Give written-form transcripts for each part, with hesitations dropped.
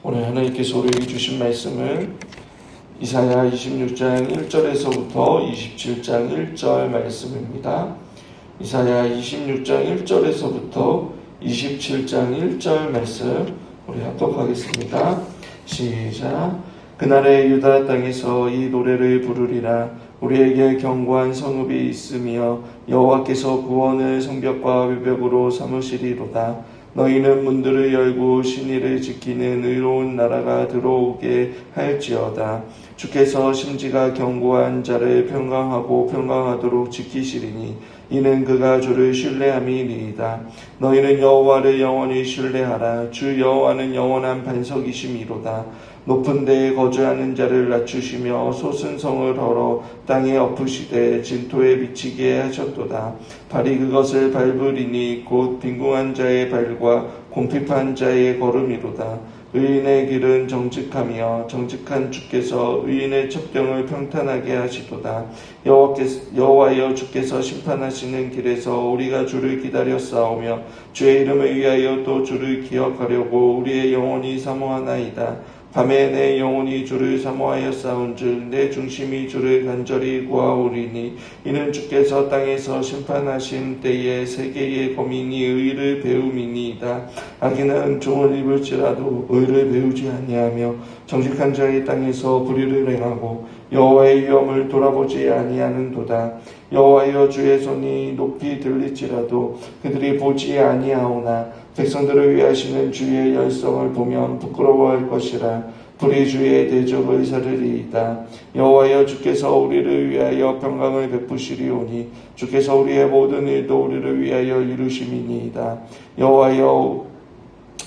오늘 하나님께서 우리에게 주신 말씀은 이사야 26장 1절에서부터 27장 1절 말씀입니다. 이사야 26장 1절에서부터 27장 1절 말씀 우리 합독하겠습니다. 시작. 그날의 유다 땅에서 이 노래를 부르리라. 우리에게 견고한 성읍이 있으며 여호와께서 구원을 성벽과 외벽으로 삼으시리로다. 너희는 문들을 열고 신의를 지키는 의로운 나라가 들어오게 할지어다. 주께서 심지가 견고한 자를 평강하도록 지키시리니 이는 그가 주를 신뢰함이니이다. 너희는 여호와를 영원히 신뢰하라. 주 여호와는 영원한 반석이심이로다. 높은 데에 거주하는 자를 낮추시며 솟은 성을 헐어 땅에 엎으시되 진토에 미치게 하셨도다. 발이 그것을 밟으리니 곧 빈궁한 자의 발과 궁핍한 자의 걸음이로다. 의인의 길은 정직하며 정직한 주께서 의인의 첩경을 평탄하게 하시도다. 여호와여 주께서 심판하시는 길에서 우리가 주를 기다려 싸우며 주의 이름을 위하여 또 주를 기억하려고 우리의 영혼이 사모하나이다. 밤에 내 영혼이 주를 사모하여 싸운즉 내 중심이 주를 간절히 구하오리니 이는 주께서 땅에서 심판하신 때에 세계의 거민이 의를 배움이니이다. 악인은 종을 입을지라도 의를 배우지 아니하며 정직한 자의 땅에서 불의를 행하고 여호와의 위엄을 돌아보지 아니하는도다. 여호와여 주의 손이 높이 들릴지라도 그들이 보지 아니하오나 백성들을 위하시는 주의 열성을 보면 부끄러워할 것이라. 불의 주의 대적을 사르리이다. 여호와여 주께서 우리를 위하여 평강을 베푸시리오니 주께서 우리의 모든 일도 우리를 위하여 이루심이니이다. 여호와여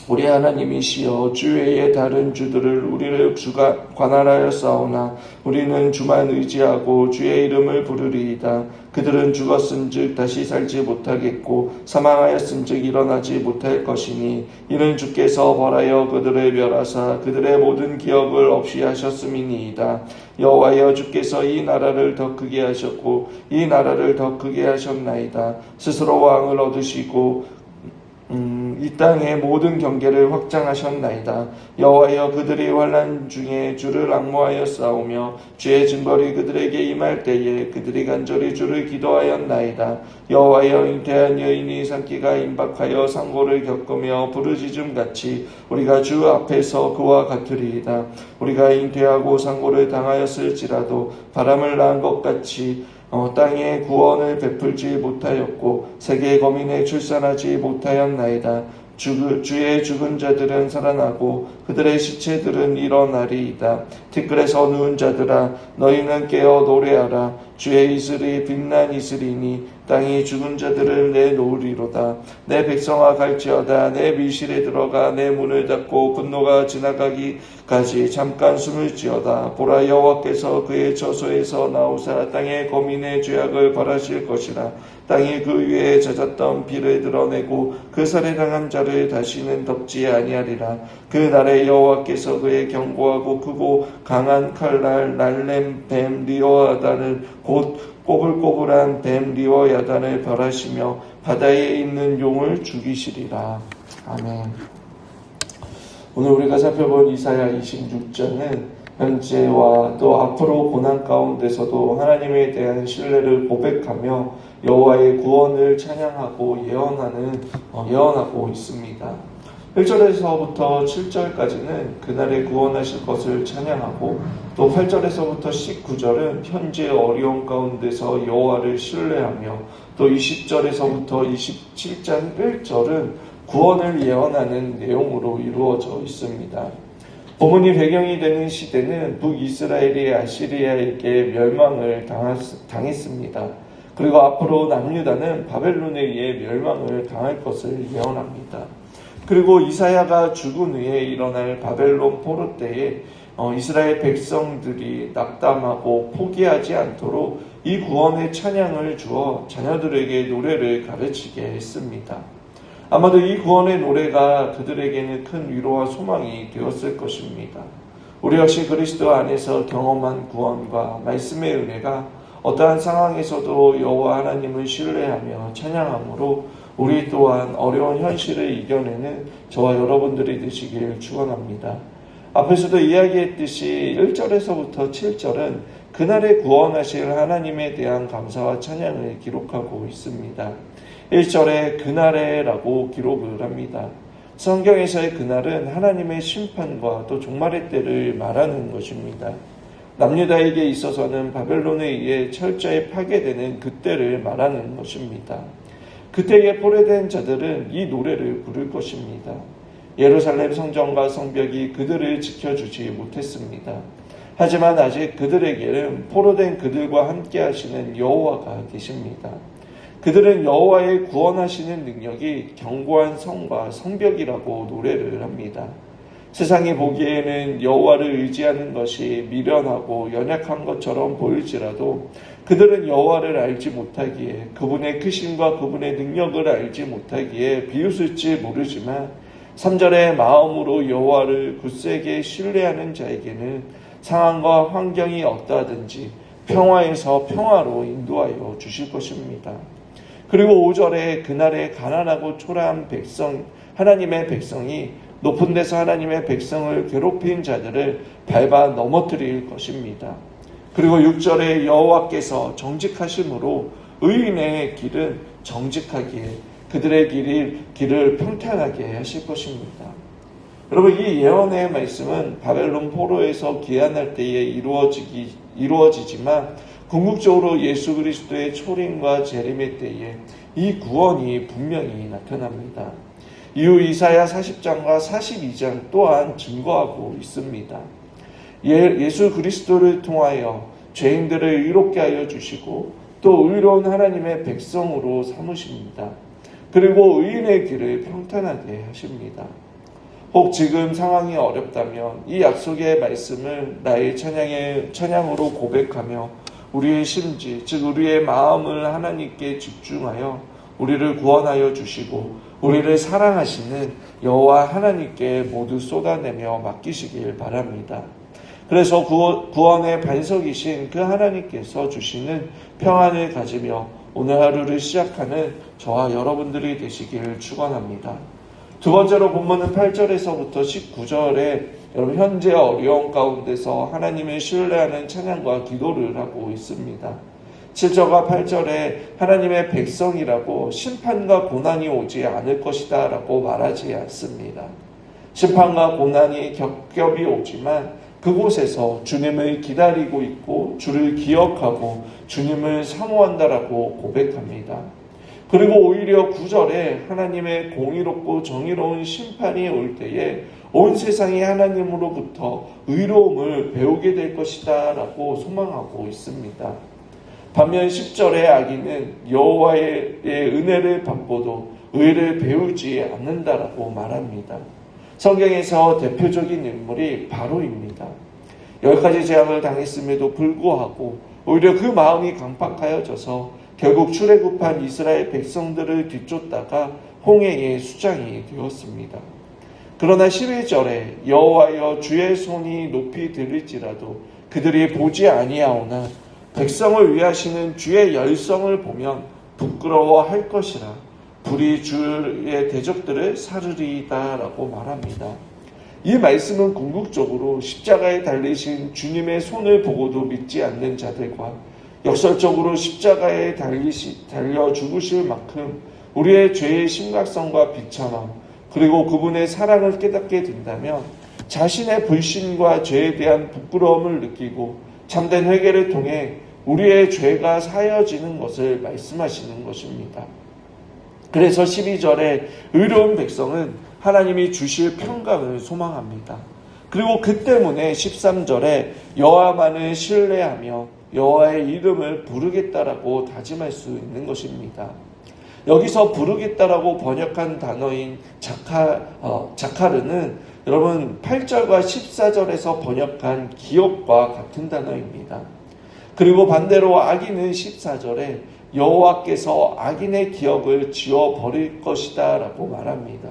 우리 하나님이시여 주 외의 다른 주들을 우리를 주가 관할하여 싸우나 우리는 주만 의지하고 주의 이름을 부르리이다. 그들은 죽었은즉 다시 살지 못하겠고 사망하였은즉 일어나지 못할 것이니 이는 주께서 벌하여 그들을 멸하사 그들의 모든 기억을 없이 하셨음이니이다. 여호와여 주께서 이 나라를 더 크게 하셨고 이 나라를 더 크게 하셨나이다. 스스로 왕을 얻으시고 이 땅의 모든 경계를 확장하셨나이다. 여호와여 그들이 환난 중에 주를 앙모하여 싸우며 주의 징벌이 그들에게 임할 때에 그들이 간절히 주를 기도하였나이다. 여호와여 잉태한 여인이 산기가 임박하여 상고를 겪으며 부르짖음같이 우리가 주 앞에서 그와 같으리이다. 우리가 잉태하고 상고를 당하였을지라도 바람을 낳은 것 같이 땅에 구원을 베풀지 못하였고 세계의 거민에 출산하지 못하였나이다. 주의 죽은 자들은 살아나고 그들의 시체들은 일어나리이다. 티끌에서 누운 자들아 너희는 깨어 노래하라. 주의 이슬이 빛난 이슬이니 땅이 죽은 자들을 내놓으리로다. 내 백성아 갈지어다. 내 밀실에 들어가 내 문을 닫고 분노가 지나가기까지 잠깐 숨을 지어다. 보라 여호와께서 그의 처소에서 나오사 땅의 거민의 죄악을 벌하실 것이라. 땅이 그 위에 잦았던 비를 드러내고 그 살해당한 자를 다시는 덮지 아니하리라. 그 날에 여호와께서 그의 견고하고 크고 강한 칼날 날렘 뱀 리어야단을 곧 꼬불꼬불한 뱀 리어야단을 벌하시며 바다에 있는 용을 죽이시리라. 아멘. 오늘 우리가 살펴본 이사야 26장은 현재와 또 앞으로 고난 가운데서도 하나님에 대한 신뢰를 고백하며 여호와의 구원을 찬양하고 예언하고 있습니다. 1절에서부터 7절까지는 그날에 구원하실 것을 찬양하고 또 8절에서부터 19절은 현재 어려움 가운데서 여호와를 신뢰하며 또 20절에서부터 27장 1절은 구원을 예언하는 내용으로 이루어져 있습니다. 본문이 배경이 되는 시대는 북이스라엘이 아시리아에게 멸망을 당했습니다. 그리고 앞으로 남유다는 바벨론에 의해 멸망을 당할 것을 예언합니다. 그리고 이사야가 죽은 후에 일어날 바벨론 포로 때에 이스라엘 백성들이 낙담하고 포기하지 않도록 이 구원의 찬양을 주어 자녀들에게 노래를 가르치게 했습니다. 아마도 이 구원의 노래가 그들에게는 큰 위로와 소망이 되었을 것입니다. 우리 역시 그리스도 안에서 경험한 구원과 말씀의 은혜가 어떠한 상황에서도 여호와 하나님을 신뢰하며 찬양함으로 우리 또한 어려운 현실을 이겨내는 저와 여러분들이 되시길 축원합니다. 앞에서도 이야기했듯이 1절에서부터 7절은 그날에 구원하실 하나님에 대한 감사와 찬양을 기록하고 있습니다. 1절에 그날에라고 기록을 합니다. 성경에서의 그날은 하나님의 심판과 또 종말의 때를 말하는 것입니다. 남유다에게 있어서는 바벨론에 의해 철저히 파괴되는 그때를 말하는 것입니다. 그때에 포로된 자들은 이 노래를 부를 것입니다. 예루살렘 성전과 성벽이 그들을 지켜주지 못했습니다. 하지만 아직 그들에게는 포로된 그들과 함께 하시는 여호와가 계십니다. 그들은 여호와의 구원하시는 능력이 견고한 성과 성벽이라고 노래를 합니다. 세상이 보기에는 여호와를 의지하는 것이 미련하고 연약한 것처럼 보일지라도 그들은 여호와를 알지 못하기에, 그분의 크심과 그분의 능력을 알지 못하기에 비웃을지 모르지만 3절의 마음으로 여호와를 굳세게 신뢰하는 자에게는 상황과 환경이 어떠하든지 평화에서 평화로 인도하여 주실 것입니다. 그리고 5절에 그날에 가난하고 초라한 백성, 하나님의 백성이 높은 데서 하나님의 백성을 괴롭힌 자들을 밟아 넘어뜨릴 것입니다. 그리고 6절에 여호와께서 정직하심으로 의인의 길은 정직하기에 그들의 길을 평탄하게 하실 것입니다. 여러분, 이 예언의 말씀은 바벨론 포로에서 귀환할 때에 이루어지지만 궁극적으로 예수 그리스도의 초림과 재림의 때에 이 구원이 분명히 나타납니다. 이후 이사야 40장과 42장 또한 증거하고 있습니다. 예수 그리스도를 통하여 죄인들을 의롭게 하여 주시고 또 의로운 하나님의 백성으로 삼으십니다. 그리고 의인의 길을 평탄하게 하십니다. 혹 지금 상황이 어렵다면 이 약속의 말씀을 나의 찬양으로 고백하며 우리의 심지, 즉 우리의 마음을 하나님께 집중하여 우리를 구원하여 주시고 우리를 사랑하시는 여호와 하나님께 모두 쏟아내며 맡기시길 바랍니다. 그래서 구원의 반석이신 그 하나님께서 주시는 평안을 가지며 오늘 하루를 시작하는 저와 여러분들이 되시길 축원합니다. 두 번째로 본문은 8절에서부터 19절에 여러분 현재 어려운 가운데서 하나님을 신뢰하는 찬양과 기도를 하고 있습니다. 7절과 8절에 하나님의 백성이라고 심판과 고난이 오지 않을 것이다 라고 말하지 않습니다. 심판과 고난이 겹겹이 오지만 그곳에서 주님을 기다리고 있고 주를 기억하고 주님을 사모한다라고 고백합니다. 그리고 오히려 9절에 하나님의 공의롭고 정의로운 심판이 올 때에 온 세상이 하나님으로부터 의로움을 배우게 될 것이다 라고 소망하고 있습니다. 반면 10절의 악인은 여호와의 은혜를 받고도 의를 배우지 않는다라고 말합니다. 성경에서 대표적인 인물이 바로입니다. 10가지 재앙을 당했음에도 불구하고 오히려 그 마음이 강팍하여져서 결국 출애굽한 이스라엘 백성들을 뒤쫓다가 홍해의 수장이 되었습니다. 그러나 11절에 여호와여 주의 손이 높이 들릴지라도 그들이 보지 아니하오나 백성을 위하시는 주의 열성을 보면 부끄러워할 것이라 불이 주의 대적들을 사르리이다 라고 말합니다. 이 말씀은 궁극적으로 십자가에 달리신 주님의 손을 보고도 믿지 않는 자들과 역설적으로 십자가에 달려 죽으실 만큼 우리의 죄의 심각성과 비참함 그리고 그분의 사랑을 깨닫게 된다면 자신의 불신과 죄에 대한 부끄러움을 느끼고 참된 회개를 통해 우리의 죄가 사여지는 것을 말씀하시는 것입니다. 그래서 12절에 의로운 백성은 하나님이 주실 평강을 소망합니다. 그리고 그 때문에 13절에 여호와만을 신뢰하며 여호와의 이름을 부르겠다라고 다짐할 수 있는 것입니다. 여기서 부르겠다라고 번역한 단어인 자카르는 여러분 8절과 14절에서 번역한 기업과 같은 단어입니다. 그리고 반대로 악인은 14절에 여호와께서 악인의 기업을 지워버릴 것이다 라고 말합니다.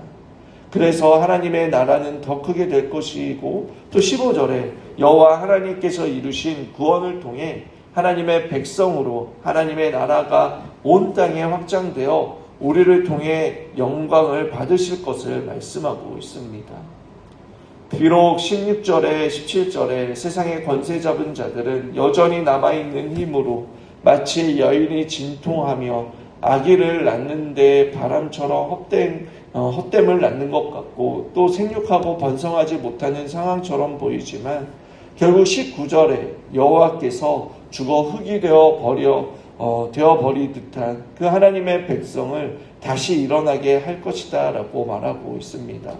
그래서 하나님의 나라는 더 크게 될 것이고 또 15절에 여호와 하나님께서 이루신 구원을 통해 하나님의 백성으로 하나님의 나라가 온 땅에 확장되어 우리를 통해 영광을 받으실 것을 말씀하고 있습니다. 비록 16절에 17절에 세상의 권세 잡은 자들은 여전히 남아있는 힘으로 마치 여인이 진통하며 아기를 낳는데 바람처럼 헛됨을 낳는 것 같고 또 생육하고 번성하지 못하는 상황처럼 보이지만 결국 19절에 여호와께서 죽어 흙이 되어버리 듯한 그 하나님의 백성을 다시 일어나게 할 것이다 라고 말하고 있습니다.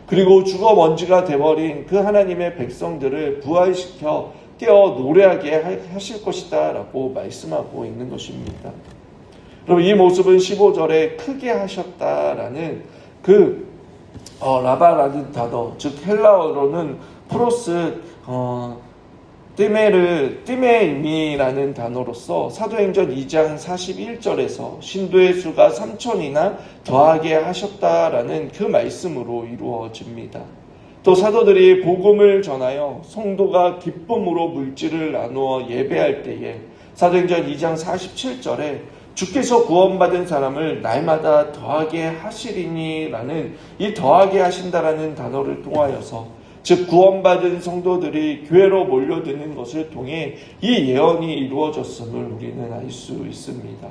그리고 죽어 먼지가 되어버린 그 하나님의 백성들을 부활시켜 깨어 노래하게 하실 것이다 라고 말씀하고 있는 것입니다. 여러분, 이 모습은 15절에 크게 하셨다라는 라바라는 단어, 즉 헬라어로는 프로스 띠메임이라는 단어로서 사도행전 2장 41절에서 신도의 수가 3천이나 더하게 하셨다라는 그 말씀으로 이루어집니다. 또 사도들이 복음을 전하여 성도가 기쁨으로 물질을 나누어 예배할 때에 사도행전 2장 47절에 주께서 구원받은 사람을 날마다 더하게 하시리니라는 이 더하게 하신다라는 단어를 통하여서 즉 구원받은 성도들이 교회로 몰려드는 것을 통해 이 예언이 이루어졌음을 우리는 알 수 있습니다.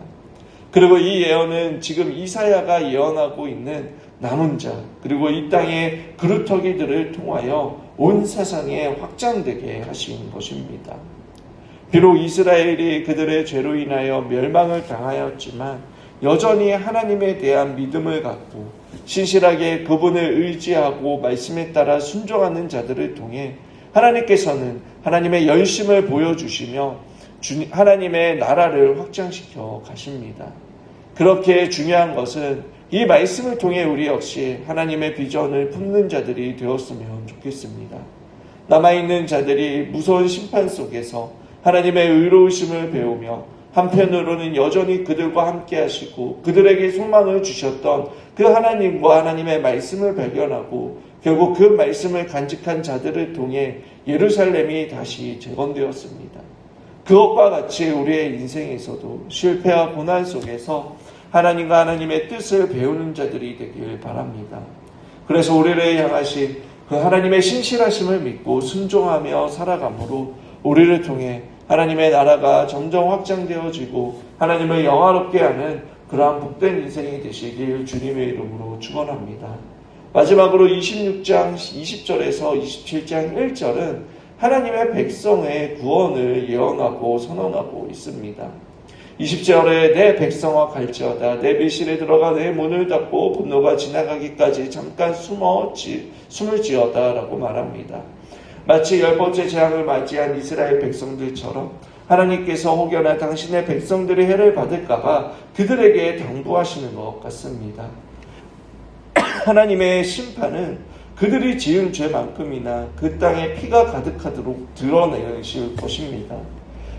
그리고 이 예언은 지금 이사야가 예언하고 있는 남은 자 그리고 이 땅의 그루터기들을 통하여 온 세상에 확장되게 하신 것입니다. 비록 이스라엘이 그들의 죄로 인하여 멸망을 당하였지만 여전히 하나님에 대한 믿음을 갖고 신실하게 그분을 의지하고 말씀에 따라 순종하는 자들을 통해 하나님께서는 하나님의 열심을 보여주시며 하나님의 나라를 확장시켜 가십니다. 그렇게 중요한 것은 이 말씀을 통해 우리 역시 하나님의 비전을 품는 자들이 되었으면 좋겠습니다. 남아있는 자들이 무서운 심판 속에서 하나님의 의로우심을 배우며 한편으로는 여전히 그들과 함께 하시고 그들에게 소망을 주셨던 그 하나님과 하나님의 말씀을 발견하고 결국 그 말씀을 간직한 자들을 통해 예루살렘이 다시 재건되었습니다. 그것과 같이 우리의 인생에서도 실패와 고난 속에서 하나님과 하나님의 뜻을 배우는 자들이 되길 바랍니다. 그래서 우리를 향하신 그 하나님의 신실하심을 믿고 순종하며 살아감으로 우리를 통해 하나님의 나라가 점점 확장되어지고 하나님을 영화롭게 하는 그러한 복된 인생이 되시길 주님의 이름으로 축원합니다. 마지막으로 26장 20절에서 27장 1절은 하나님의 백성의 구원을 예언하고 선언하고 있습니다. 20절에 내 백성아 갈지어다 내 밀실에 들어가 내 문을 닫고 분노가 지나가기까지 잠깐 숨을 지어다 라고 말합니다. 마치 10번째 재앙을 맞이한 이스라엘 백성들처럼 하나님께서 혹여나 당신의 백성들이 해를 받을까봐 그들에게 당부하시는 것 같습니다. 하나님의 심판은 그들이 지은 죄만큼이나 그 땅에 피가 가득하도록 드러내실 것입니다.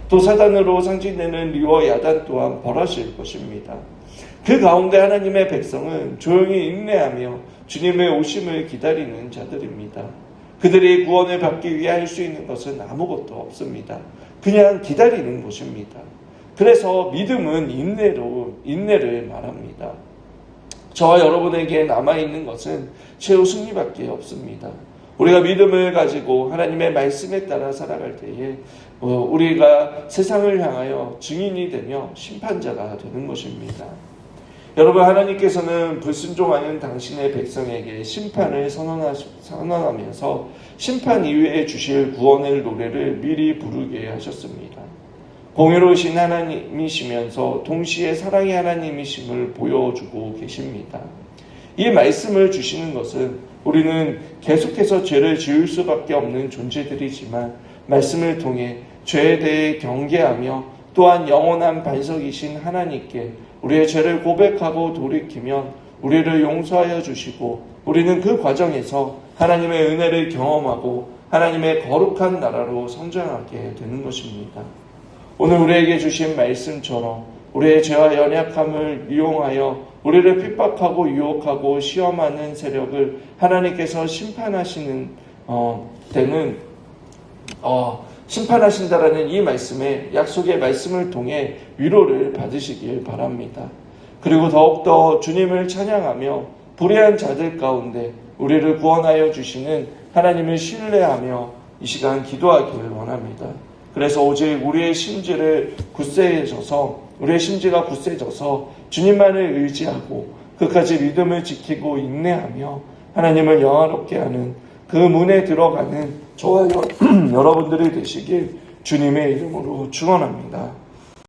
또 사단으로 상징되는 리와 야단 또한 벌하실 것입니다. 그 가운데 하나님의 백성은 조용히 인내하며 주님의 오심을 기다리는 자들입니다. 그들이 구원을 받기 위해 할 수 있는 것은 아무것도 없습니다. 그냥 기다리는 것입니다. 그래서 믿음은 인내를 말합니다. 저와 여러분에게 남아있는 것은 최후 승리밖에 없습니다. 우리가 믿음을 가지고 하나님의 말씀에 따라 살아갈 때에 우리가 세상을 향하여 증인이 되며 심판자가 되는 것입니다. 여러분, 하나님께서는 불순종하는 당신의 백성에게 심판을 선언하면서 심판 이후에 주실 구원의 노래를 미리 부르게 하셨습니다. 공의로우신 하나님이시면서 동시에 사랑의 하나님이심을 보여주고 계십니다. 이 말씀을 주시는 것은 우리는 계속해서 죄를 지을 수밖에 없는 존재들이지만 말씀을 통해 죄에 대해 경계하며 또한 영원한 반석이신 하나님께 우리의 죄를 고백하고 돌이키면 우리를 용서하여 주시고 우리는 그 과정에서 하나님의 은혜를 경험하고 하나님의 거룩한 나라로 성장하게 되는 것입니다. 오늘 우리에게 주신 말씀처럼 우리의 죄와 연약함을 이용하여 우리를 핍박하고 유혹하고 시험하는 세력을 하나님께서 심판하시는 때는 심판하신다라는 이 말씀에 약속의 말씀을 통해 위로를 받으시길 바랍니다. 그리고 더욱더 주님을 찬양하며 불의한 자들 가운데 우리를 구원하여 주시는 하나님을 신뢰하며 이 시간 기도하기를 원합니다. 그래서 오직 우리의 심지가 굳세져서 주님만을 의지하고 끝까지 믿음을 지키고 인내하며 하나님을 영화롭게 하는 그 문에 들어가는 저와 여러분들이 되시길 주님의 이름으로 축원합니다.